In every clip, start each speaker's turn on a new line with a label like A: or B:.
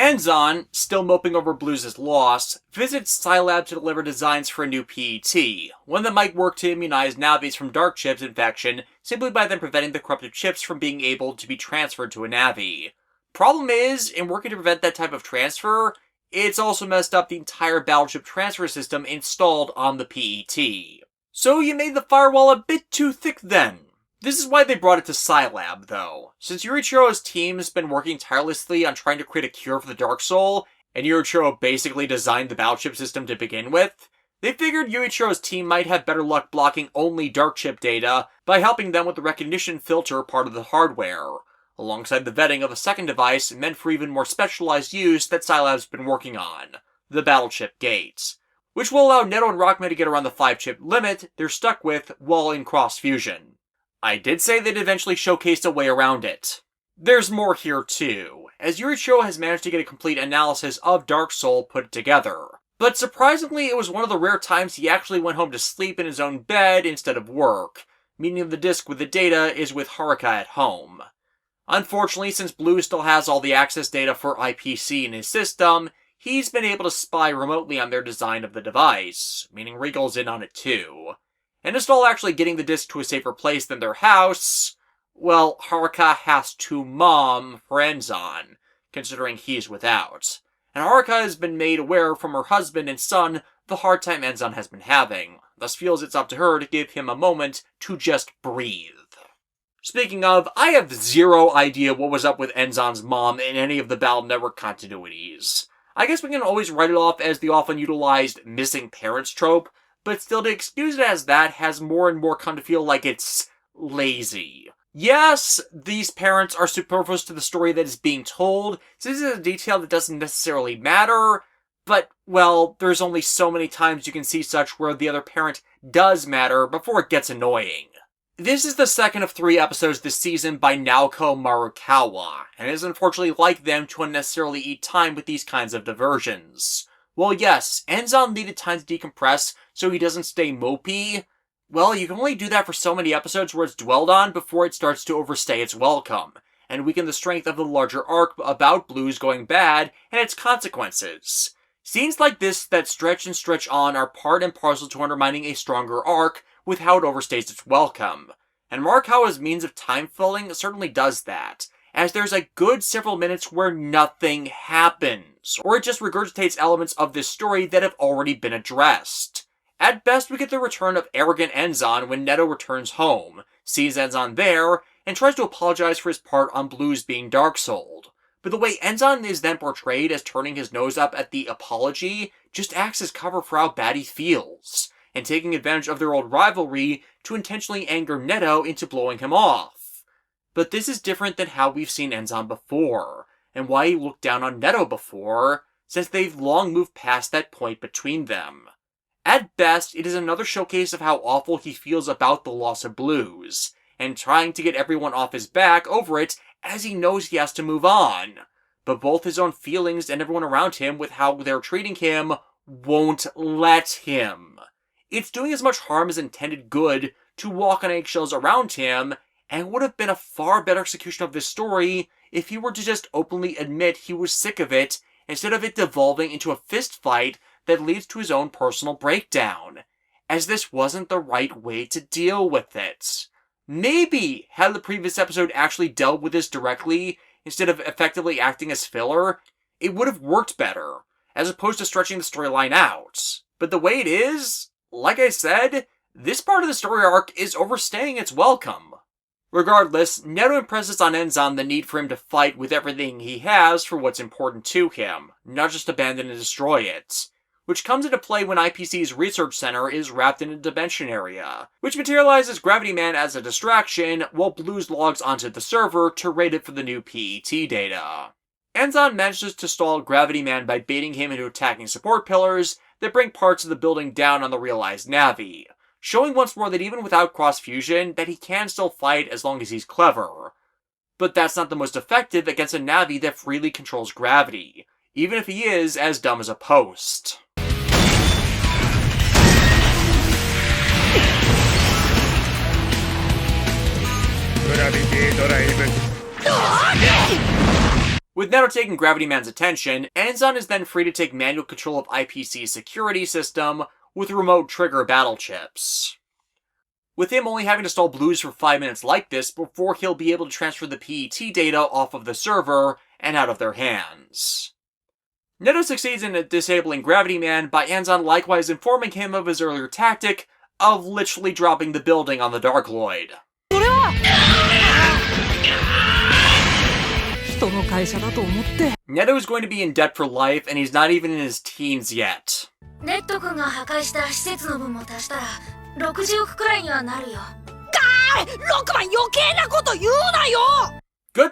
A: Enzan, still moping over Blues' loss, visits Scilab to deliver designs for a new PET, one that might work to immunize Navis from dark chips infection simply by them preventing the corrupted chips from being able to be transferred to a Navi. Problem is, in working to prevent that type of transfer, it's also messed up the entire battleship transfer system installed on the PET. So you made the firewall a bit too thick then. This is why they brought it to Scilab, though. Since Yurichiro's team has been working tirelessly on trying to create a cure for the Dark Soul, and Yurichiro basically designed the battleship system to begin with, they figured Yurichiro's team might have better luck blocking only dark chip data by helping them with the recognition filter part of the hardware, alongside the vetting of a second device meant for even more specialized use that Scilab's been working on, the battleship gate, which will allow Netto and Rockman to get around the 5-chip limit they're stuck with while in cross-fusion. I did say they'd eventually showcase a way around it. There's more here too, as Yurichiro has managed to get a complete analysis of Dark Soul put together. But surprisingly, it was one of the rare times he actually went home to sleep in his own bed instead of work, meaning the disk with the data is with Haruka at home. Unfortunately, since Blue still has all the Axess data for IPC in his system, he's been able to spy remotely on their design of the device, meaning Regal's in on it too. And install actually getting the disk to a safer place than their house, well, Haruka has to mom for Enzan, considering he's without. And Haruka has been made aware from her husband and son the hard time Enzan has been having, thus feels it's up to her to give him a moment to just breathe. Speaking of, I have zero idea what was up with Enzan's mom in any of the Battle Network continuities. I guess we can always write it off as the often utilized missing parents trope, but still to excuse it as that has more and more come to feel like it's lazy. Yes, these parents are superfluous to the story that is being told, so this is a detail that doesn't necessarily matter, but, well, there's only so many times you can see such where the other parent does matter before it gets annoying. This is the second of 3 episodes this season by Naoko Marukawa, and it is unfortunately like them to unnecessarily eat time with these kinds of diversions. Well, yes, Enzan needed time to decompress so he doesn't stay mopey. Well, you can only do that for so many episodes where it's dwelled on before it starts to overstay its welcome, and weaken the strength of the larger arc about Blues going bad and its consequences. Scenes like this that stretch and stretch on are part and parcel to undermining a stronger arc with how it overstays its welcome. And Marukawa's means of time filling certainly does that, as there's a good several minutes where nothing happens, or it just regurgitates elements of this story that have already been addressed. At best, we get the return of arrogant Enzan when Netto returns home, sees Enzan there, and tries to apologize for his part on Blues being dark-souled. But the way Enzan is then portrayed as turning his nose up at the apology just acts as cover for how bad he feels, and taking advantage of their old rivalry to intentionally anger Netto into blowing him off. But this is different than how we've seen Enzan before, and why he looked down on Netto before, since they've long moved past that point between them. At best, it is another showcase of how awful he feels about the loss of Blues, and trying to get everyone off his back over it as he knows he has to move on. But both his own feelings and everyone around him with how they're treating him won't let him. It's doing as much harm as intended good to walk on eggshells around him, and would have been a far better execution of this story if he were to just openly admit he was sick of it, instead of it devolving into a fist fight that leads to his own personal breakdown, as this wasn't the right way to deal with it. Maybe, had the previous episode actually dealt with this directly, instead of effectively acting as filler, it would have worked better, as opposed to stretching the storyline out. But the way it is, like I said, this part of the story arc is overstaying its welcome. Regardless, Netto impresses on Enzan the need for him to fight with everything he has for what's important to him, not just abandon and destroy it, which comes into play when IPC's research center is wrapped in a dimension area, which materializes Gravity Man as a distraction while Blues logs onto the server to raid it for the new PET data. Enzan manages to stall Gravity Man by baiting him into attacking support pillars that bring parts of the building down on the realized Navi, showing once more that even without cross-fusion, that he can still fight as long as he's clever. But that's not the most effective against a Navi that freely controls gravity, even if he is as dumb as a post. With Neto taking Gravity Man's attention, Enzan is then free to take manual control of IPC's security system with remote trigger battle chips. With him only having to stall Blues for 5 minutes like this before he'll be able to transfer the PET data off of the server and out of their hands. Neto succeeds in disabling Gravity Man by Enzan likewise informing him of his earlier tactic of literally dropping the building on the Darkloid. Neto is going to be in debt for life, and he's not even in his teens yet. Good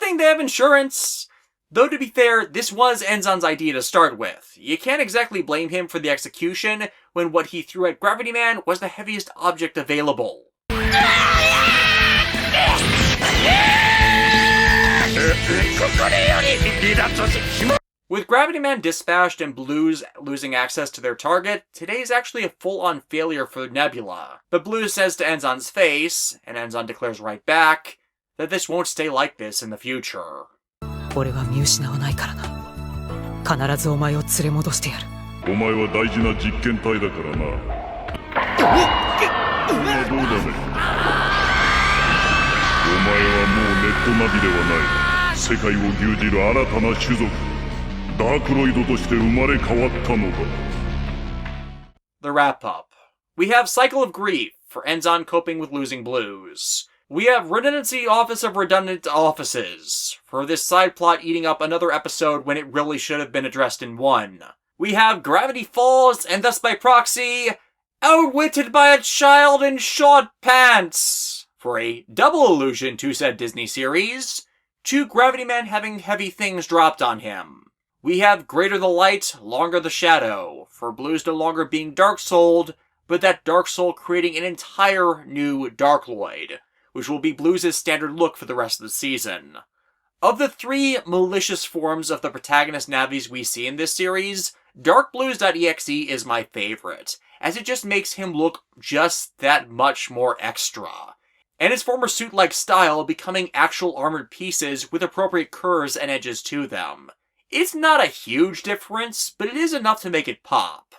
A: thing they have insurance! Though to be fair, this was Enzan's idea to start with. You can't exactly blame him for the execution when what he threw at Gravity Man was the heaviest object available. With Gravity Man dispatched and Blues losing access to their target, today is actually a full-on failure for Nebula. But Blues says to Enzan's face, and Enzan declares right back, that this won't stay like this in the future. What if I'm The wrap-up. We have Cycle of Grief, for Enzan coping with losing Blues. We have Redundancy Office of Redundant Offices, for this side plot eating up another episode when it really should have been addressed in one. We have Gravity Falls, and thus by proxy, Outwitted by a Child in Short Pants, for a double allusion to said Disney series, to Gravity Man having heavy things dropped on him. We have Greater the Light, Longer the Shadow, for Blues no longer being Dark-Souled, but that Dark Soul creating an entire new Darkloid, which will be Blues' standard look for the rest of the season. Of the 3 malicious forms of the protagonist navis we see in this series, Darkblues.exe is my favorite, as it just makes him look just that much more extra. And his former suit-like style becoming actual armored pieces with appropriate curves and edges to them. It's not a huge difference, but it is enough to make it pop.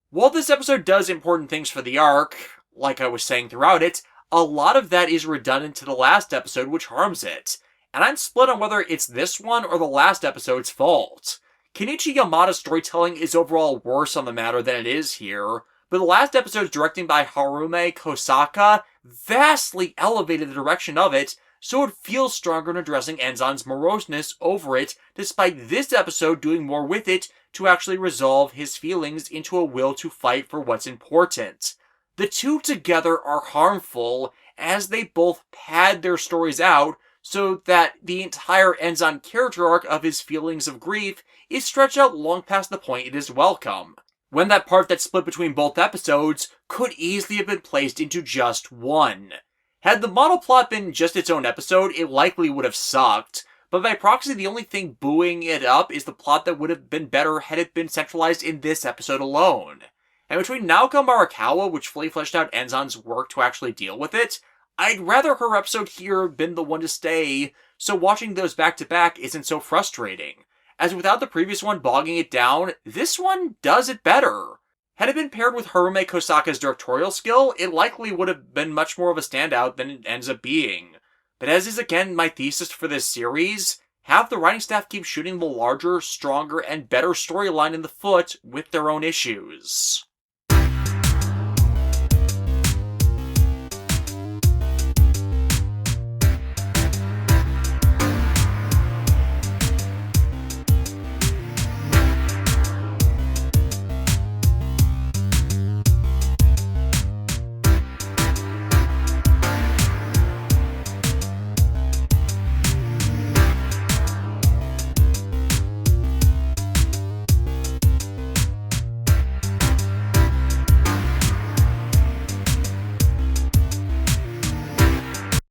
A: While this episode does important things for the arc, like I was saying throughout it, a lot of that is redundant to the last episode, which harms it. And I'm split on whether it's this one or the last episode's fault. Kenichi Yamada's storytelling is overall worse on the matter than it is here, but the last episode's directing by Harume Kosaka vastly elevated the direction of it, so it feels stronger in addressing Enzan's moroseness over it, despite this episode doing more with it to actually resolve his feelings into a will to fight for what's important. The two together are harmful, as they both pad their stories out, so that the entire Enzan character arc of his feelings of grief is stretched out long past the point it is welcome, when that part that split between both episodes could easily have been placed into just one. Had the model plot been just its own episode, it likely would have sucked, but by proxy the only thing buoying it up is the plot that would have been better had it been centralized in this episode alone. And between Naoko Marikawa, which fully fleshed out Enzan's work to actually deal with it, I'd rather her episode here have been the one to stay, so watching those back-to-back isn't so frustrating. As without the previous one bogging it down, this one does it better. Had it been paired with Harume Kosaka's directorial skill, it likely would have been much more of a standout than it ends up being. But as is again my thesis for this series, have the writing staff keep shooting the larger, stronger, and better storyline in the foot with their own issues.